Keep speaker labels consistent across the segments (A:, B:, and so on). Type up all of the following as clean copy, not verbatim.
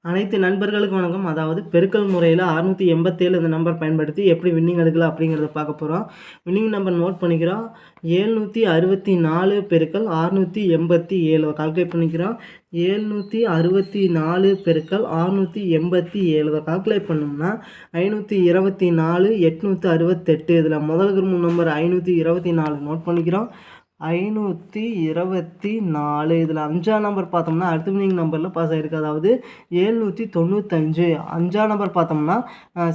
A: அனைத்து நண்பர்களுக்கும் வணக்கம். அதாவது பெருக்கல் முறையில் 687 இந்த நம்பர் பயன்படுத்தி எப்படி வின்னிங் எடுக்கலாம் அப்படிங்கிறத பார்க்க போகிறோம். வின்னிங் நம்பர் நோட் பண்ணிக்கிறோம். 764 பெருக்கல் 687 கால்குலேட் பண்ணிக்கிறோம். 764 பெருக்கல் 687 கால்குலேட் பண்ணோம்னா 524 868. இதில் முதல் குரூப் நம்பர் 524 நோட் பண்ணிக்கிறோம். 524 இதில் 5ஆம் நம்பர் பார்த்தோம்னா அடுத்த வின்னிங் நம்பரில் பாஸ் ஆகிருக்கு. அதாவது 795. 5ஆம் நம்பர் பார்த்தோம்னா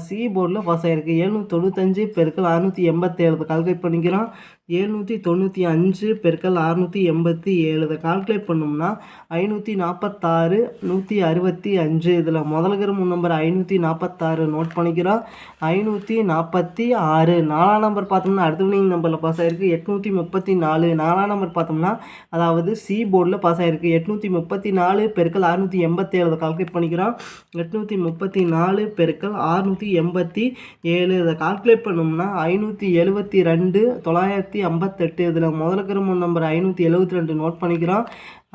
A: சி போர்டில் பாஸ் ஆகிருக்கு. 795 பெருக்கல் 687 கால்குலேட் பண்ணிக்கிறோம். 795 பெருக்கல் 687 கால்குலேட் பண்ணோம்னா 546 165. இதில் முதல் குரூப் நம்பர் 546 நோட் பண்ணிக்கிறோம். 546. 4ஆம் நம்பர் பார்த்தோம்னா அடுத்த வின்னிங் நம்பரில் பாஸ் ஆகிருக்கு. 834. 4ஆம் நம்பர் பார்த்தோம்னா அதாவது சி போர்டில் பாஸ் ஆகிருக்கு. 834 பெருக்கல் 687 கால்குலேட் பண்ணிக்கிறோம். 834 பெருக்கல் 687 இதை கால்குலேட் பண்ணோம்னா 572 958. இதில் முதல் குரூப் நம்பர் 572 நோட் பண்ணிக்கிறோம்.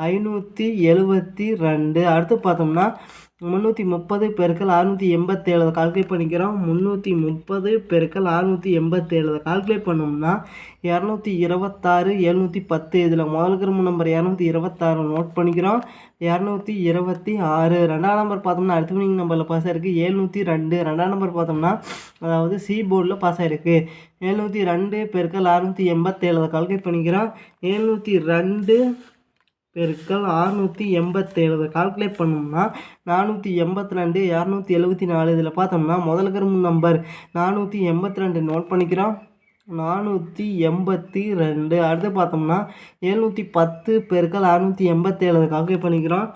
A: 572. அடுத்து பார்த்தோம்னா 330 பெருக்கல் 687 கால்குலேட் பண்ணிக்கிறோம். 330 பெருக்கல் 687 கால்குலேட் பண்ணோம்னா 226 710. இதில் முதல் குரூப் நம்பர் 226 நோட் பண்ணிக்கிறோம். 226. 2ஆம் நம்பர் பார்த்தோம்னா அடுத்த வின்னிங் நம்பரில் பாஸ் ஆகிருக்கு. 702. 2ஆம் நம்பர் பார்த்தோம்னா அதாவது சி போர்டில் பாஸ் ஆகிருக்கு. 702 பெருக்கல் 687 கால்குலேட் பண்ணிக்கிறோம். 702 பெருக்கல் 687 கால்குலேட் பண்ணோம்னா 482 274. இதில் பார்த்தோம்னா முதல் குரூப் நம்பர் 482 நோட் பண்ணிக்கிறோம். 482. அடுத்து பார்த்தோம்னா 710 பெருக்கல் 687 கால்குலேட் பண்ணிக்கிறோம்.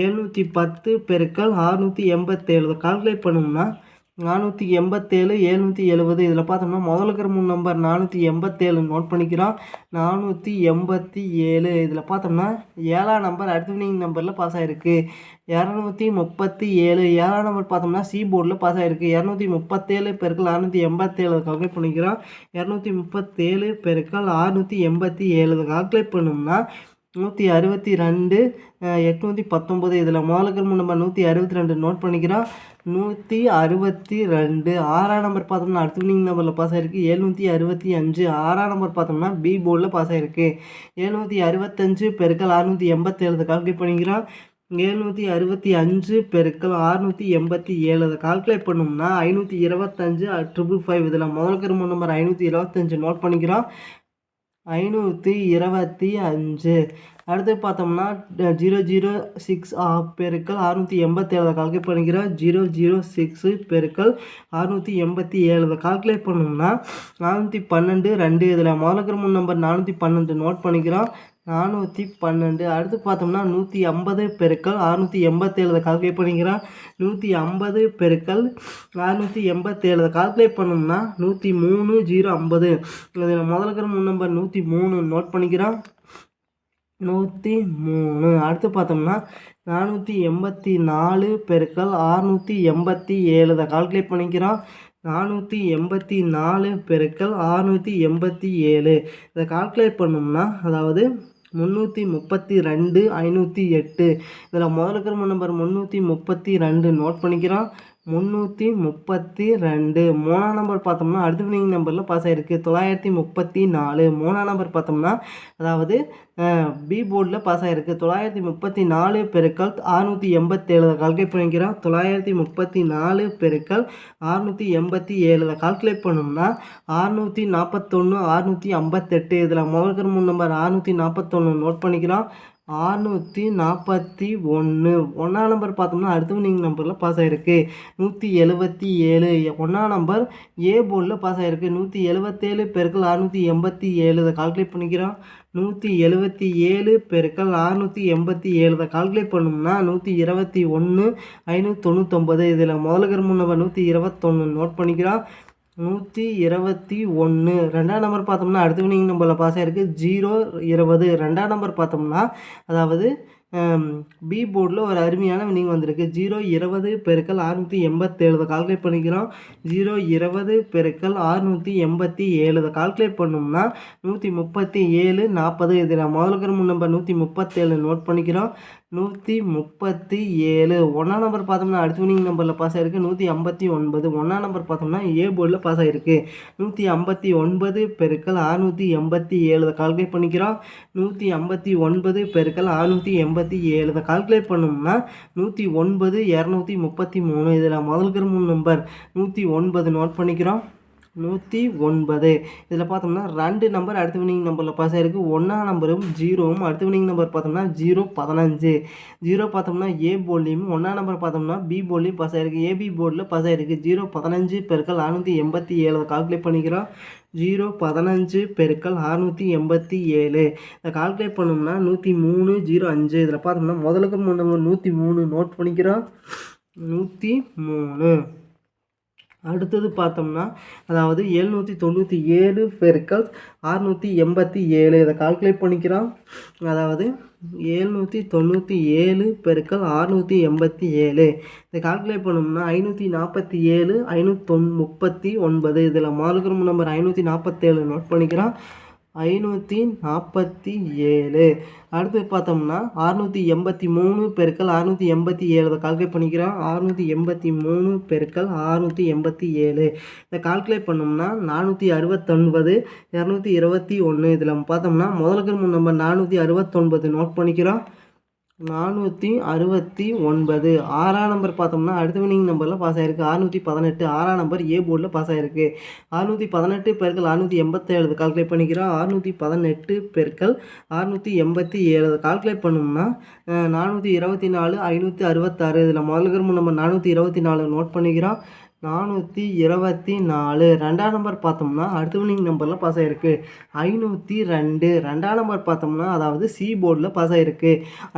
A: 710 பெருக்கல் 687 கால்குலேட் பண்ணோம்னா 487 770. இதில் பார்த்தோம்னா முதல் குரூப் நம்பர் 487 நோட் பண்ணிக்கிறோம். 487. இதில் பார்த்தோம்னா 7ஆம் நம்பர் அடுத்த வின்னிங் நம்பரில் பாஸ் ஆகிருக்கு. 237. 7ஆம் நம்பர் பார்த்தோம்னா சி போர்டில் பாஸ் ஆகிருக்கு. 237 பெருக்கல் 687 கால்குலேட் பண்ணிக்கிறோம். 237 பெருக்கல் 687 கால்குலேட் பண்ணோம்னா 162 819. இதில் முதல் குரூப் நம்பர் 162 நோட் பண்ணிக்கிறோம். 162. 6ஆம் நம்பர் பார்த்தோம்னா அடுத்த வின்னிங் நம்பரில் பாஸ் ஆகிருக்கு. 765. 6ஆம் நம்பர் பார்த்தோம்னா பி போர்டில் பாஸ் ஆகிருக்கு. 765 பெருக்கல் 687 கால்குலேட் பண்ணிக்கிறோம். 765 பெருக்கல் 687 கால்குலேட் பண்ணோம்னா 525 555. இதில் முதல் குரூப் நம்பர் 525 நோட் பண்ணிக்கிறோம். 525. அடுத்து பார்த்தோம்னா 006 பெருக்கல் 687 கால்குலேட் பண்ணிக்கிறோம். 006 பெருக்கல் 687 கால்குலேட் பண்ணோம்னா 412 2. இதில் முதல் குரூப் நம்பர் 412 நோட் பண்ணிக்கிறோம். 412. அடுத்து பார்த்தோம்னா 150 பெருக்கல் 687 கால்குலேட் பண்ணிக்கிறோம். 150 பெருக்கல் 687 கால்குலேட் பண்ணோம்னா 103 050. இதில் முதல் குரூப் நம்பர் 103 நோட் பண்ணிக்கிறோம். 103. அடுத்து பார்த்தோம்னா 484 பெருக்கல் 687 கால்குலேட் பண்ணிக்கிறோம். 484 பெருக்கல் 687 இதை கால்குலேட் பண்ணோம்னா அதாவது 332 508. இதில் முதல் குரூப் நம்பர் 332 நோட் பண்ணிக்கிறோம். 332. 3ஆம் நம்பர் பார்த்தோம்னா அடுத்த வின்னிங் நம்பரில் பாஸ் ஆகிருக்கு. 934. 3ஆம் நம்பர் பார்த்தோம்னா அதாவது பி போர்டில் பாஸ் ஆகிருக்கு. 934 பெருக்கல் 687 கால்குலேட் பண்ணிக்கிறோம். 934 பெருக்கல் 687 கால்குலேட் பண்ணோம்னா 641 658. இதில் முதல் குரூப் நம்பர் 641 நோட் பண்ணிக்கிறோம். 641. 1ஆம் நம்பர் பார்த்தோம்னா அடுத்த வின்னிங் நம்பரில் பாஸ் ஆகிருக்கு. 177. 1ஆம் நம்பர் ஏ போர்டில் பாஸ் ஆகிருக்கு. 177 பெருக்கல் 687 இதை கால்குலேட் பண்ணிக்கிறோம். 177 பெருக்கல் 687 கால்குலேட் பண்ணோம்னா 121 599. இதில் முதல் குரூப் நம்பர் 121 நோட் பண்ணிக்கிறோம். 121. 2ஆம் நம்பர் பார்த்தோம்னா அடுத்த வின்னிங் நம்பரில் பாஸ் ஆகிருக்கு. 020. 2ஆம் நம்பர் பார்த்தோம்னா அதாவது பி போர்டில் ஒரு அருமையான வின்னிங் வந்திருக்கு. 020 பெருக்கல் 687 கால்குலேட் பண்ணிக்கிறோம். 020 பெருக்கல் 687 கால்குலேட் பண்ணோம்னா 137 40. இதில் முதல் குரூப் நம்பர் 137 நோட் பண்ணிக்கிறோம். 137. ஒன்றாம் நம்பர் பார்த்தோம்னா அடுத்த வினிங் நம்பரில் பாஸ் ஆகிருக்கு 159. ஒன்றாம் நம்பர் பார்த்தோம்னா ஏ போர்டில் பாஸ் ஆகிருக்கு 159 பெருக்கல் 687. இதை கால்குலேட் பண்ணிக்கிறோம். 159 பெருக்கல் 687. இதை கால்குலேட் பண்ணோம்னா 109 233. இதில் முதல்கிற 3 நம்பர் 109 நோட் பண்ணிக்கிறோம். 109. இதில் பார்த்தோம்னா 2 நம்பர் அடுத்த வினிங் நம்பரில் பாஸ் ஆகிருக்கு. 1ஆம் நம்பரும் 0வும் அடுத்த வினிங் நம்பர் பார்த்தோம்னா 015. 0 பார்த்தோம்னா ஏ போர்ட்லேயும் 1ஆம் நம்பர் பார்த்தோம்னா பி போர்ட்லேயும் பாஸ் ஆகிருக்கு. ஏபி போர்டில் பாஸ் ஆகிருக்கு. 015 பெருக்கல் 687. கால்குலேட் பண்ணிக்கிறோம். 015 பெருக்கல் 687. இதை கால்குலேட் பண்ணோம்னா 103.05. இதில் பார்த்தோம்னா முதலுக்கு 3 நம்பர் 103 நோட் பண்ணிக்கிறோம். 103. அடுத்தது பார்த்தோம்னா அதாவது 797 பெருக்கல் 687. இதை கால்குலேட் பண்ணிக்கிறோம். அதாவது 797 பெருக்கல் 687. இதை கால்குலேட் பண்ணோம்னா 547 539. இதில் மாலுகிற நம்பர் 547 நோட் பண்ணிக்கிறோம். 547. அடுத்து பார்த்தோம்னா 683 பெருக்கல் 687. இதை கால்குலேட் பண்ணிக்கிறோம். 683 பெருக்கல் 687. இதை கால்குலேட் பண்ணோம்னா 469 221. இதில் பார்த்தோம்னா முதலுக்கு 3 நம்பர் 469 நோட் பண்ணிக்கிறோம். 469. 6ஆம் நம்பர் பார்த்தோம்னா அடுத்த வினிங் நம்பரில் பாஸ் ஆகிருக்கு 618. 6ஆம் நம்பர் ஏ போர்டில் பாஸ் ஆகிருக்கு 618 பெருக்கல் 687. கால்குலேட் பண்ணிக்கிறோம். 618 பெருக்கல் 687. கால்குலேட் பண்ணோம்னா 424 566. இதில் முதல்கிற நம்பர் 424 நோட் பண்ணிக்கிறோம். 424. 2ஆம் நம்பர் பார்த்தோம்னா அடுத்த வினிங் நம்பரில் பாஸ் ஆகிருக்கு 502. 2ஆம் நம்பர் பார்த்தோம்னா அதாவது சி போர்டில் பாஸ் ஆகிருக்கு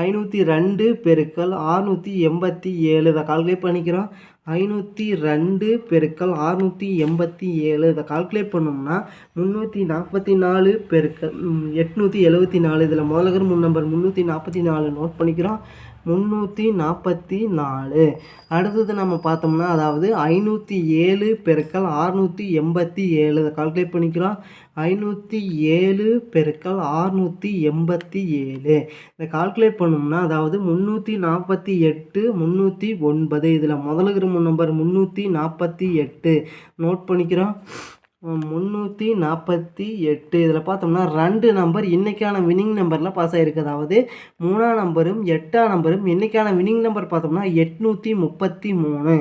A: 502 பெருக்கல் 687. இதை கால்குலேட் பண்ணிக்கிறோம். 502 பெருக்கல் 687. இதை கால்குலேட் பண்ணோம்னா 344 பெருக்கல் 874. இதில் முதல்கிற 3 நம்பர் 344 நோட் பண்ணிக்கிறோம். 344. அடுத்தது நம்ம பார்த்தோம்னா அதாவது 507 பெருக்கல் 687. இதை கால்குலேட் பண்ணிக்கிறோம். 507 பெருக்கல் 687. இதை கால்குலேட் பண்ணோம்னா அதாவது 348 309. இதில் முதலுகிற நம்பர் 348 நோட் பண்ணிக்கிறோம். 348. இதில் பார்த்தோம்னா 2 நம்பர் இன்றைக்கான வினிங் நம்பரில் பாஸ் ஆகிருக்கு. அதாவது 3ஆம் நம்பரும் 8ஆம் நம்பரும் இன்றைக்கான வினிங் நம்பர் பார்த்தோம்னா 833.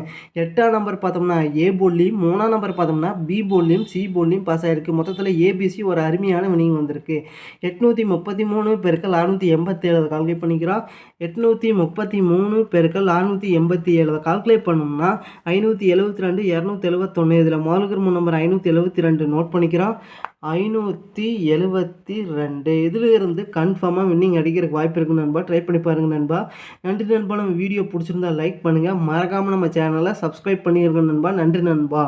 A: 8ஆம் நம்பர் பார்த்தோம்னா ஏ போர்ட்லேயும் 3ஆம் நம்பர் பார்த்தோம்னா பி போர்ட்லேயும் சி போர்ட்லேயும் பாஸ் ஆகிருக்கு. மொத்தத்தில் ஏபிசி ஒரு அருமையான வினிங் வந்திருக்கு. 833 பெருக்கல் 687. கால்குலேட் பண்ணிக்கிறோம். 833 பெருக்கல் 687. கால்குலேட் பண்ணோம்னா 572 271. இதில் முதலுக்கு 3 நம்பர் 572 நோட் பண்ணிக்கிறோம். 572. இதில் இருந்து கன்ஃபார்மாக வின்னிங் அடிக்கிறதுக்கு வாய்ப்பு இருக்குது நண்பா. ட்ரை பண்ணி பாருங்கள் நண்பா. நன்றி நண்பா. நம்ம வீடியோ பிடிச்சிருந்தா லைக் பண்ணுங்கள். மறக்காமல் நம்ம சேனலை சப்ஸ்கிரைப் பண்ணிடுங்க நண்பா. நன்றி நண்பா.